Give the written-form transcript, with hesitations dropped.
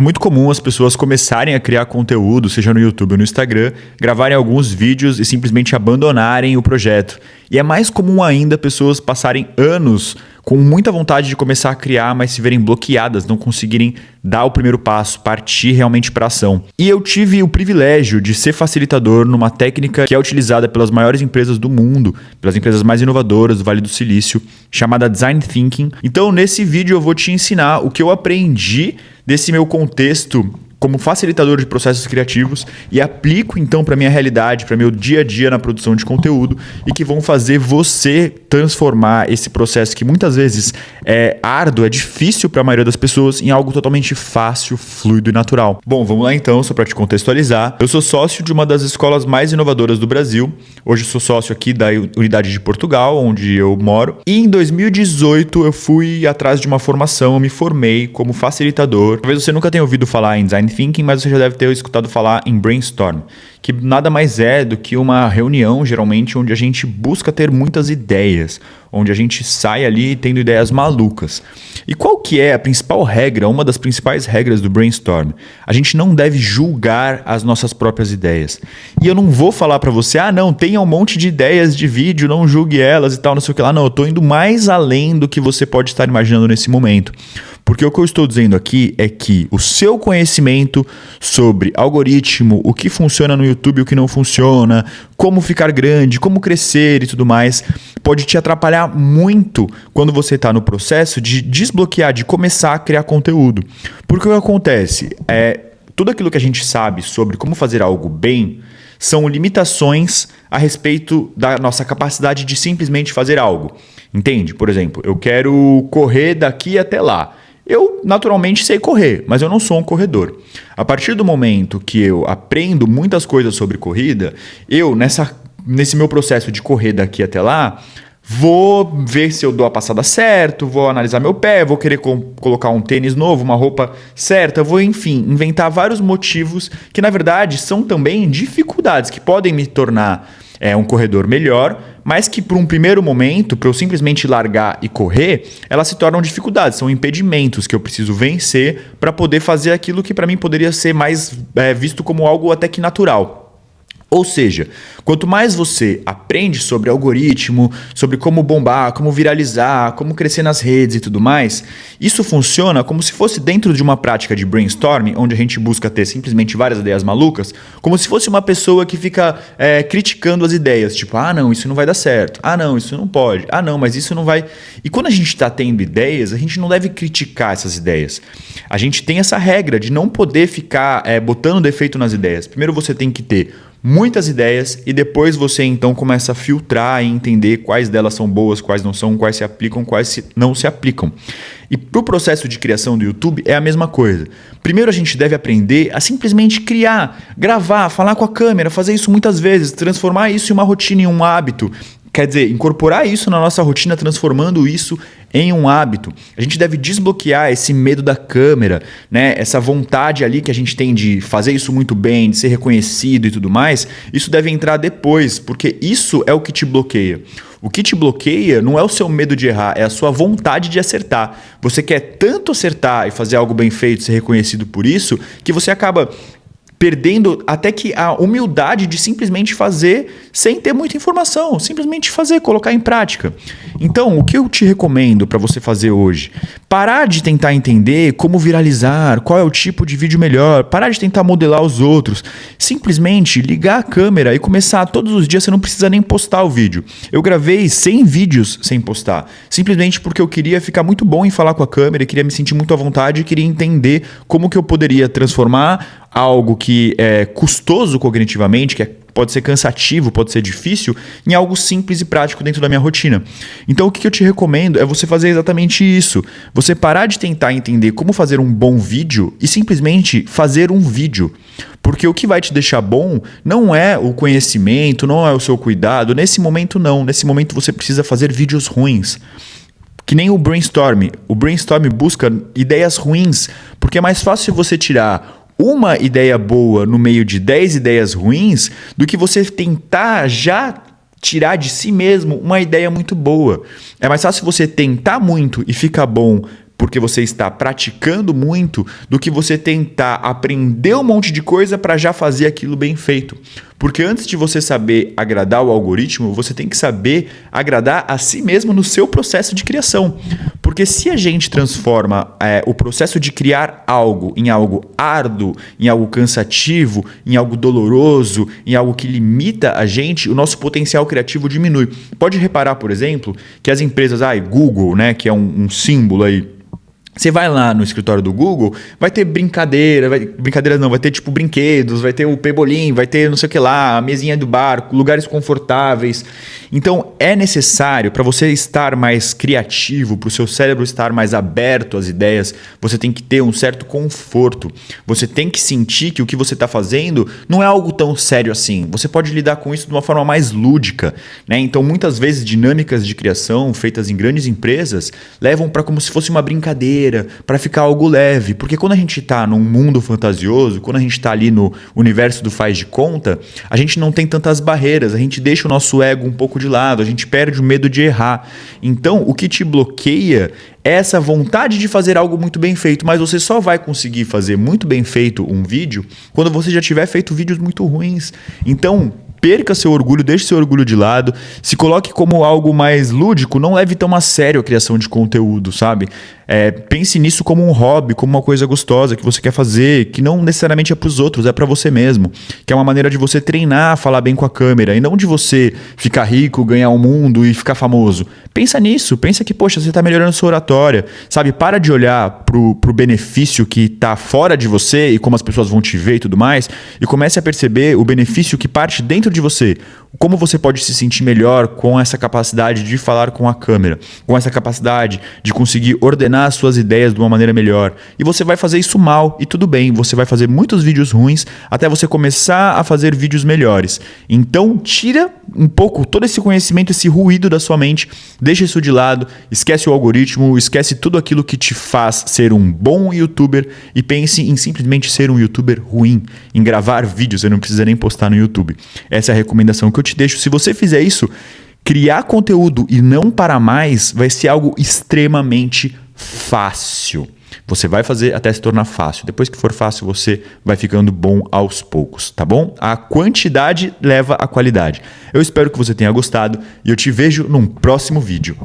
É muito comum as pessoas começarem a criar conteúdo, seja no YouTube ou no Instagram, gravarem alguns vídeos e simplesmente abandonarem o projeto. E é mais comum ainda pessoas passarem anos com muita vontade de começar a criar, mas se verem bloqueadas, não conseguirem dar o primeiro passo, partir realmente para ação. E eu tive o privilégio de ser facilitador numa técnica que é utilizada pelas maiores empresas do mundo, pelas empresas mais inovadoras do Vale do Silício, chamada Design Thinking. Então, nesse vídeo eu vou te ensinar o que eu aprendi desse meu contexto como facilitador de processos criativos e aplico então para minha realidade, para meu dia a dia na produção de conteúdo e que vão fazer você transformar esse processo que muitas vezes é árduo, é difícil para a maioria das pessoas em algo totalmente fácil, fluido e natural. Bom, vamos lá então, só para te contextualizar. Eu sou sócio de uma das escolas mais inovadoras do Brasil. Hoje eu sou sócio aqui da unidade de Portugal, onde eu moro. E em 2018 eu fui atrás de uma formação, eu me formei como facilitador. Talvez você nunca tenha ouvido falar em Design Thinking, mas você já deve ter escutado falar em Brainstorm, que nada mais é do que uma reunião, geralmente, onde a gente busca ter muitas ideias, onde a gente sai ali tendo ideias malucas. E qual que é a principal regra, uma das principais regras do Brainstorm? A gente não deve julgar as nossas próprias ideias. E eu não vou falar para você, não, tenha um monte de ideias de vídeo, não julgue elas e tal, não sei o que lá. Não, eu tô indo mais além do que você pode estar imaginando nesse momento. Porque o que eu estou dizendo aqui é que o seu conhecimento sobre algoritmo, o que funciona no YouTube e o que não funciona, como ficar grande, como crescer e tudo mais, pode te atrapalhar muito quando você está no processo de desbloquear, de começar a criar conteúdo. Porque o que acontece é tudo aquilo que a gente sabe sobre como fazer algo bem são limitações a respeito da nossa capacidade de simplesmente fazer algo. Entende? Por exemplo, eu quero correr daqui até lá. Eu naturalmente sei correr, mas eu não sou um corredor. A partir do momento que eu aprendo muitas coisas sobre corrida, eu, nesse meu processo de correr daqui até lá, vou ver se eu dou a passada certo, vou analisar meu pé, vou querer colocar um tênis novo, uma roupa certa, vou, enfim, inventar vários motivos que, na verdade, são também dificuldades que podem me tornar um corredor melhor, mas que por um primeiro momento, para eu simplesmente largar e correr, elas se tornam dificuldades, são impedimentos que eu preciso vencer para poder fazer aquilo que para mim poderia ser mais visto como algo até que natural. Ou seja, quanto mais você aprende sobre algoritmo, sobre como bombar, como viralizar, como crescer nas redes e tudo mais, isso funciona como se fosse dentro de uma prática de brainstorming, onde a gente busca ter simplesmente várias ideias malucas, como se fosse uma pessoa que fica criticando as ideias, tipo, não, isso não vai dar certo, não, isso não pode, não, mas isso não vai... E quando a gente está tendo ideias, a gente não deve criticar essas ideias. A gente tem essa regra de não poder ficar botando defeito nas ideias. Primeiro você tem que ter muitas ideias e depois você então começa a filtrar e entender quais delas são boas, quais não são, quais se aplicam, quais não se aplicam. E para o processo de criação do YouTube é a mesma coisa. Primeiro a gente deve aprender a simplesmente criar, gravar, falar com a câmera, fazer isso muitas vezes, transformar isso em uma rotina, em um hábito. Quer dizer, incorporar isso na nossa rotina, transformando isso em um hábito. A gente deve desbloquear esse medo da câmera, né? Essa vontade ali que a gente tem de fazer isso muito bem, de ser reconhecido e tudo mais. Isso deve entrar depois, porque isso é o que te bloqueia. O que te bloqueia não é o seu medo de errar, é a sua vontade de acertar. Você quer tanto acertar e fazer algo bem feito, ser reconhecido por isso, que você acaba perdendo até que a humildade de simplesmente fazer sem ter muita informação, simplesmente fazer, colocar em prática. Então, o que eu te recomendo para você fazer hoje? Parar de tentar entender como viralizar, qual é o tipo de vídeo melhor, parar de tentar modelar os outros, simplesmente ligar a câmera e começar todos os dias, você não precisa nem postar o vídeo. Eu gravei 100 vídeos sem postar, simplesmente porque eu queria ficar muito bom em falar com a câmera, queria me sentir muito à vontade e queria entender como que eu poderia transformar algo que é custoso cognitivamente, que pode ser cansativo, pode ser difícil, em algo simples e prático dentro da minha rotina. Então o que eu te recomendo é você fazer exatamente isso. Você parar de tentar entender como fazer um bom vídeo e simplesmente fazer um vídeo. Porque o que vai te deixar bom não é o conhecimento, não é o seu cuidado. Nesse momento não. Nesse momento você precisa fazer vídeos ruins. Que nem o brainstorm. O brainstorm busca ideias ruins, porque é mais fácil você tirar uma ideia boa no meio de 10 ideias ruins do que você tentar já tirar de si mesmo uma ideia muito boa. É mais fácil você tentar muito e ficar bom porque você está praticando muito, do que você tentar aprender um monte de coisa para já fazer aquilo bem feito. Porque antes de você saber agradar o algoritmo, você tem que saber agradar a si mesmo no seu processo de criação. Porque se a gente transforma o processo de criar algo em algo árduo, em algo cansativo, em algo doloroso, em algo que limita a gente, o nosso potencial criativo diminui. Pode reparar, por exemplo, que as empresas, Google, né, que é um símbolo aí. Você vai lá no escritório do Google, vai ter brincadeira, vai ter tipo brinquedos, vai ter o pebolim, vai ter não sei o que lá, a mesinha do barco, lugares confortáveis. Então é necessário, para você estar mais criativo, para o seu cérebro estar mais aberto às ideias, você tem que ter um certo conforto. Você tem que sentir que o que você está fazendo não é algo tão sério assim. Você pode lidar com isso de uma forma mais lúdica, né? Então muitas vezes dinâmicas de criação feitas em grandes empresas levam para como se fosse uma brincadeira, para ficar algo leve, porque quando a gente está num mundo fantasioso, quando a gente está ali no universo do faz de conta, a gente não tem tantas barreiras, a gente deixa o nosso ego um pouco de lado, a gente perde o medo de errar. Então, o que te bloqueia é essa vontade de fazer algo muito bem feito, mas você só vai conseguir fazer muito bem feito um vídeo quando você já tiver feito vídeos muito ruins. Então, perca seu orgulho, deixe seu orgulho de lado, se coloque como algo mais lúdico, não leve tão a sério a criação de conteúdo, sabe? Pense nisso como um hobby, como uma coisa gostosa que você quer fazer, que não necessariamente é para os outros, é para você mesmo, que é uma maneira de você treinar a falar bem com a câmera e não de você ficar rico, ganhar o mundo e ficar famoso. Pensa nisso, pensa que, poxa, você está melhorando sua oratória, sabe? Para de olhar pro benefício que está fora de você e como as pessoas vão te ver e tudo mais, e comece a perceber o benefício que parte dentro de você. Como você pode se sentir melhor com essa capacidade de falar com a câmera, com essa capacidade de conseguir ordenar as suas ideias de uma maneira melhor. E você vai fazer isso mal, e tudo bem, você vai fazer muitos vídeos ruins até você começar a fazer vídeos melhores. Então, tira um pouco todo esse conhecimento, esse ruído da sua mente, deixa isso de lado, esquece o algoritmo, esquece tudo aquilo que te faz ser um bom youtuber e pense em simplesmente ser um youtuber ruim, em gravar vídeos, você não precisa nem postar no YouTube. Essa é a recomendação que eu te deixo. Se você fizer isso, criar conteúdo e não parar mais vai ser algo extremamente fácil. Você vai fazer até se tornar fácil. Depois que for fácil, você vai ficando bom aos poucos, tá bom? A quantidade leva à qualidade. Eu espero que você tenha gostado e eu te vejo num próximo vídeo.